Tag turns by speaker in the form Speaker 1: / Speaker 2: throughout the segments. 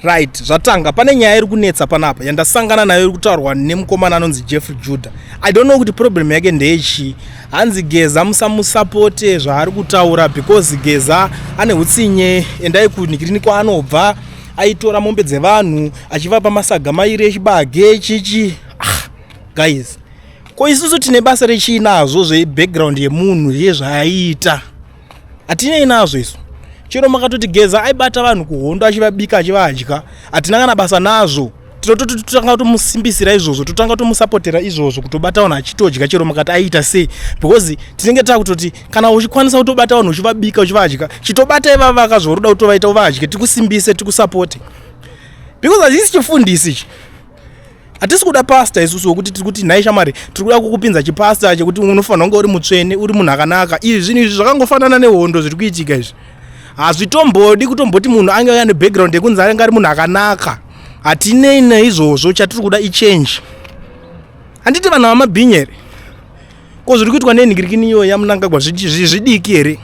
Speaker 1: Right, zvatanga pane nyaya iri kunetsa panapa yandasangana nayo iri kutaurwa nemukomana anonzi Jeffrey Judah. I don't know kuti problem yake ndeichi. Hanzi Geza musamusapote zvaari kutaura because Geza ane hutsinye endai kunikrini kwaanobva aitora mombe dzevanhu achivapa masaga mairi echibage chichi. Guys, ko isusu tine basa rechinazvo zvebackground yemunhu yezvaaita. Hatinei nazvo isu. Chero makatoti Geza aibata vanhu kuhondo achivabika achivadya. Hatina kana basa nazvo. Totanga tomusimbisira izvozvo, totanga tomusapotera izvozvo kutobata vanhu achitodya chero makati aita sei. Because tinenge takutoti kana uchikwanisa kutobata vanhu uchivabika uchivadya, chitobata ivava vakazvoruda kutovaita uvadye, tikusimbise tikusapote. Because hazisi chifundisi ichi. Hatisi kuda pastor isusu kuti tikuti nhai shamari tiri kuda kukupinza chipasta chekuti unofanira kunge uri mutsvene uri munhu akanaka. Izvi zvinhu izvi zvakangofanana nehondo zviri kuitika izvi. Hazvitombodi kutomboti munhu ange ane background yekunzi ange ari munhu akanaka. Hatinei naizvozvo, chatiri kuda ichange. Handiti vanhu vamabhinya here? Ko zviri kuitwa nenhingirikini iyo yaMnangagwa zvidiki here?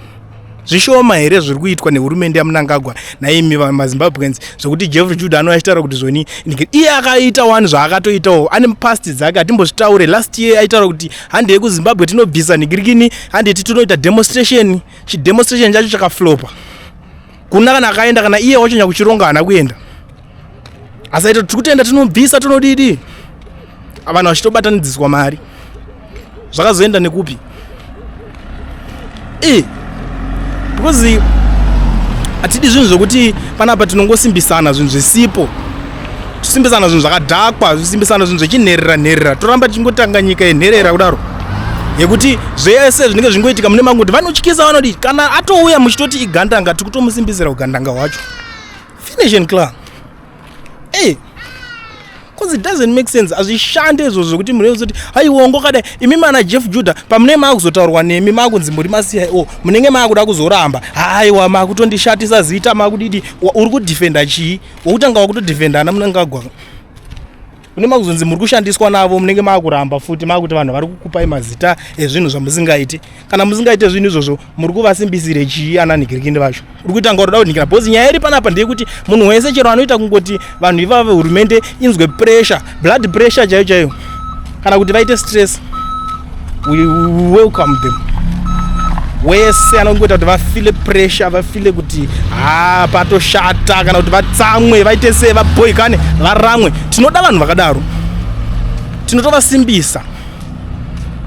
Speaker 1: Zvishoma here zviri kuitwa nehurumende yaMnangagwa naimi maZimbabweans zvokuti Jeffrey Judah anoachitaura kuti zvoni iye akaita wani zvaakatoitawo ane past dzake hatimbozvitaure. Last year aitaura kuti handi yekuZimbabwe tinobvisa nhingirikini, handi tinoita demonstration, chidemonstration chacho chakaflopa. Kuna kana akaenda kana iye wacho kuchironga hana kuenda. Asaita tikutenda tinobvisa tinodidi. Vanhu vachitobatanidziswa mari. Zvakazoenda nekupi? Because atidi zvinhu zvokuti panapa tinongosimbisana zvinhu zvisipo. Tisimbisana zvinhu zvakadhakwa, tisimbisana zvinhu zvechinherera. Toramba tichingotanga nyika yenherera kudaro. Yekuti zvese zvinenge zvingoitika mune mangu kuti vanotyisa vanodi kana atouya muchitoti igandanga tikutomusimbisira ugandanga hwacho. Finish and clear. Because it doesn't make sense. Azvishande izvo zvokuti munenge kuti haiwongo kada imi mana Jeff Judah pamune maakuzotaurwa nemi maakunzi muri masiya munenge maakuda kuzoramba. Haiwa maakutondishatisa zita maakudidi uri kudefenda chii? Wakutanga wakutodefenda ana Mnangagwa. Kune makuzonzi muri kushandiswa navo munenge maakuramba futi maakuti vanhu vari kukupai mazita ezvinhu zvamusingaiti. Kana musingaite zvinhu izvozvo muri kuvasimbisire chii ana nhingirikini vacho? Uri kuitanga kuda kunhingirira because nyaya iri panapa ndeyekuti munhu wese chero anoita kungoti vanhu ivava hurumende inzwe pressure, blood pressure chaiyo chaiyo. Kana kuti vaite stress, we welcome them. Wese anongoita kuti vafile pressure, vafile kuti patoshata kana kuti vatsamwe vaite sei vaboikane varamwe. Tinoda vanhu vakadaro. Tinotovasimbisa.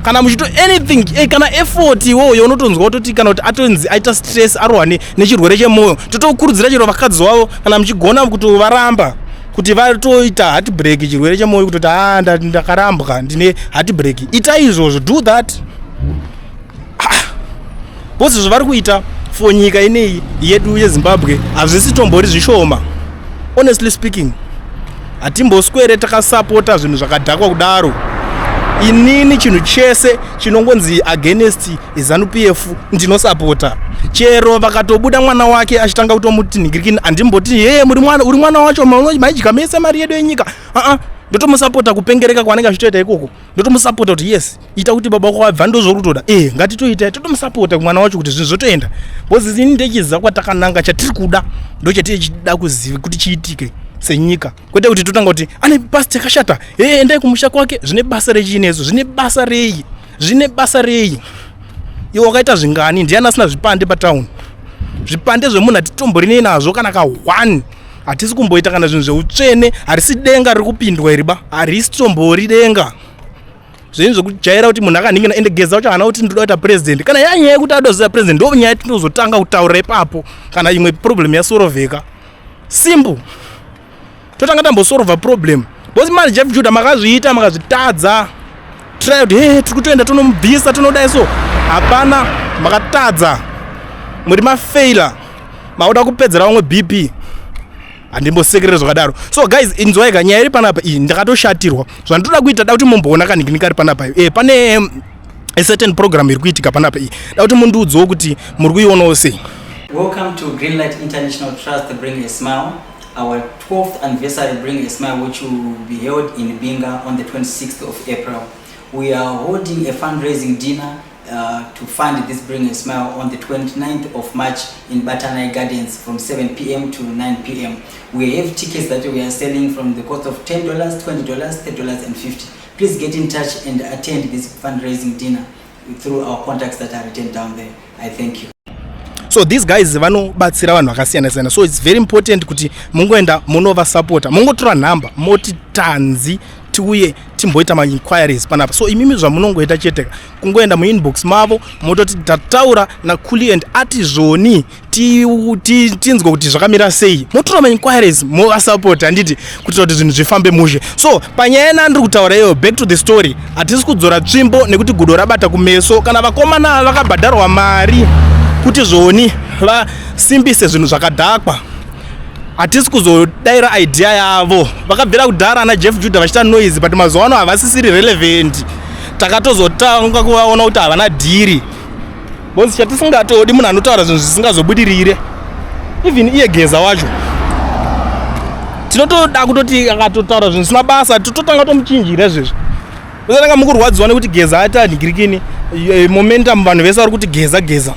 Speaker 1: Kana muchito anything kana effort iwoyo unotonzwa kutoti kana kuti atonzi aita stress arohane nechirwere chemwoyo totokurudzira chero vakadzi wavo kana muchigona kuti varamba kuti vatoita heart break chirwere chemwoyo kutoti ndakarambwa ndine heart break. Ita izvozvo, do that. Bose zvavari kuita for nyika inei yedu yeZimbabwe hazvisi tombori zvishoma. Honestly speaking, hatimboswere takasapota zvinhu zvakadhakwa kudaro. Inini chinhu chese chinongonzi against ZANU-PF ndinosapota. Chero vakatobuda mwana wake achitanga kutomuti nhingirikini andimboti uri mwana wacho maidya mese mari yedu yenyika. Ndotomusapota kupengereka kwaanenge achitoita ikoko. Ndotomusapota kuti yes, ita kuti baba wako abva ndozvorutoda. Ngatitoita totomusapota mwana wacho kuti zvinhu zvotoenda. Because ini ndechiziva kwatakananga chatiri kuda ndochati chida kuziva kuti chiitike senyika. Kwete kuti totanga kuti ane past yakashata. Endai kumusha kwake zvine basa rechinezo, zvine basa rei. Zvine basa rei. Iwe wakaita zvingani ndiani asina zvipande patown. Zvipande zvemunhu atitomborinei nazvo kana ka 1. Hatisi kumboita kana zvinhu zveutsvene, harisi denga riri kupindwa iriba, harisi tombori denga. Zvinhu zvokujaira kuti munhu akanhingina ende Geza wacho hana kuti ndoda kuita president. Kana yanyaya yekuti adoziva president ndo nyaya tinozotanga kutaura ipapo kana imwe problem yasorovheka. Simple. Totanga tambosolva problem. Bosi mari Jeff Judah makazviita makazvitadza. Try kuti tiri kutoenda tonomubvisa tonoda so. Hapana, makatadza. Muri mafailure. Mauda kupedzera vamwe BP. Andimbosekerera zvakadaro. So guys, inzwai nyaya iri panapa iyi ndakatoshatirwa. Zvandoda kuita da kuti mumboona kanhingirika ari panapa. Pane a certain program iri kuitika panapa iyi. Da kuti mundiudzewo kuti muri kuionawo sei.
Speaker 2: Welcome to Greenlight International Trust Bring a Smile. Our 12th anniversary Bring a Smile, which will be held in Binga on the 26th of April. We are holding a fundraising dinner to fund this Bring a Smile on the 29th of March in Batanai Gardens from 7 p.m. to 9 p.m. We have tickets that we are selling from the cost of $10, $20, $30, and $50. Please get in touch and attend this fundraising dinner through our contacts that are written down there. I thank you.
Speaker 1: So these guys vanobatsira vanhu vakasiyana siyana, so it's very important kuti mungoenda munova supporta, mungotora nhamba moti tanzi tiuye timboita ma-inquiries panapa. So imimi zvamunongoita chete kungoenda muinbox mavo mototi tataura nakuli and ati zvoni tinzwa kuti zvakamira sei, motora ma-inquiries movasupporta handiti kuitira kuti zvinhu zvifambe mushe. So panyaya yandiri kutaura iyo, back to the story, hatisi kudzora tsvimbo nekuti gudo rabata kumeso kana vakomana vakabhadharwa mari kuti zvoni vasimbise zvinhu zvakadhakwa. Hatisi kuzodaira idea yavo, vakabvira kudhara ana Jeff Judah vachita noise, but mazuva ano havasisiri relevant. Takatozotanga kuvaona kuti havana dhiri, bosi chatisingatodi munhu anotaura zvinhu zvisingazobudirire. Even iye Geza wacho tinotoda kutoti akatotaura zvinhu zvisina basa tototanga tomuchinjira zvezvo. Usatanga mukurwadziwa nekuti Geza Attacked momentum vanhu vese vari kuti Geza.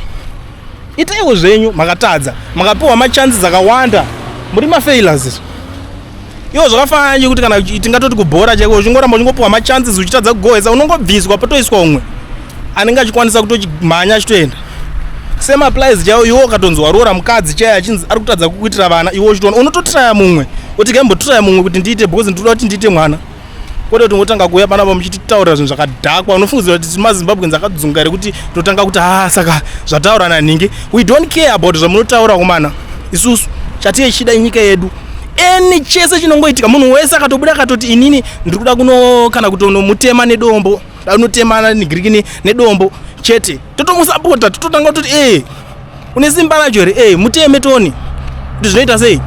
Speaker 1: Itaiwo zvenyu, makatadza, makapiwa machances akawanda, muri mafailures izvo. Iwo zvakafanana kuti kana tingatoti kubhora chaiko uchingoramba uchingopiwa machances uchitadza kugohesa, unongobviswa potoiswa umwe anenge achikwanisa kutochimhanya achitoenda. Same applies chaiwo iwo ukatonzwa roora mukadzi chaiye achinzi ari kutadza kukuitira vana, iwo uchitoona unototraya mumwe kuti gambotraya mumwe kuti ndiite because ndinoda kuti ndiite mwana. Kwete kuti ngotanga kuuya panapa muchitaura zvinhu zvakadhakwa, unofungidzira kuti maZimbabweans akadzunga rekuti totanga kuti saka zvataura naningi. We don't care about zvamunotaura kumana. Isusu chatiye chida nyika yedu. Eni chese chinongoitika munhu wese akatobuda akatoti inini ndiri kuda kuno kana kutonomutema nedombo, anotemana neGirikini nedombo chete, totomusapota, tototanga kuti une simba racho here, muteme toni kuti zvinoita sei.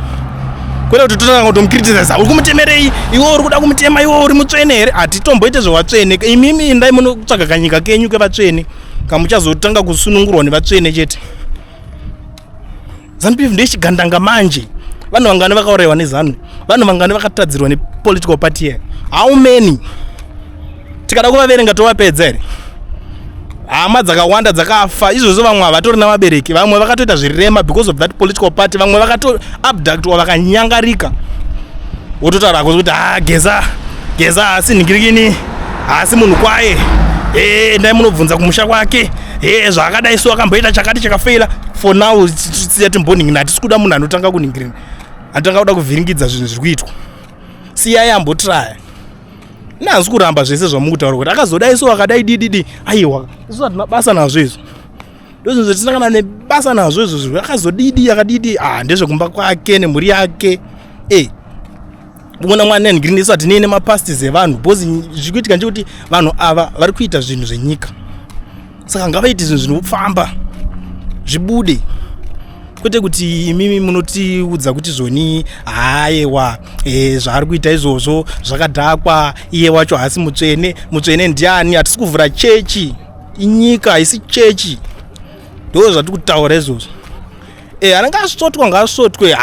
Speaker 1: Kwete kuti totanga kutomukriticize, uri kumutemerei, iwe uri kuda kumutema, iwe uri mutsvene here. Hatitomboite zvevatsvene, imimi endai munotsvaga kanyika kenyu kevatsvene kamuchazotanga kusunungurwa nevatsvene chete. ZANU-PF ndechigandanga manje. Vanhu vangani vakaurayiwa neZANU, vanhu vangani vakatadzirwa nepolitical party here. How many? Tikada kuvaverenga tovapedza here. Hama dzakawanda dzakafa, izvozvo vamwe havatori navabereki, vamwe vakatoita zvirema because of that political party, vamwe vakato-abductwa vakanyangarika. Wototaura kuti Geza hasi nigirikini, hasi munhu kwaye, ndai munobvunza kumusha kwake, zvakadai so akamboita chakati chakafeila. For now timboningina, hatisi kuda munhu anotanga kuningirina, anotanga kuda kuvhiringidza zvinhu zviri kuitwa. Siyai ambotraya. Nanzi kuramba zvese zvamukutaura kuti akazodai so akadai dididi, aiwa isu hatina basa nazvo izvo. Ndozvinhu zvatisangana nebasa nazvo izvo, akazodidi akadidi, ndezvekumba kwake nemhuri yake. Kuona mwana ngirini isu hatinei nemapasties evanhu, because zvirikuitika ndechekuti vanhu ava vari kuita zvinhu zvenyika. Saka ngavaiti zvinhu zvinofamba zvibude, kwete kuti imimi munotiudza kuti zvoni aiwa zvaari kuita izvozvo zvakadhakwa, iye wacho hasi mutsvene ndiani. Hatisi kuvhura chechi, inyika haisi chechi, ndo zvatiri kutaura izvozvo. Anenge asvotwa ngaasvotwe.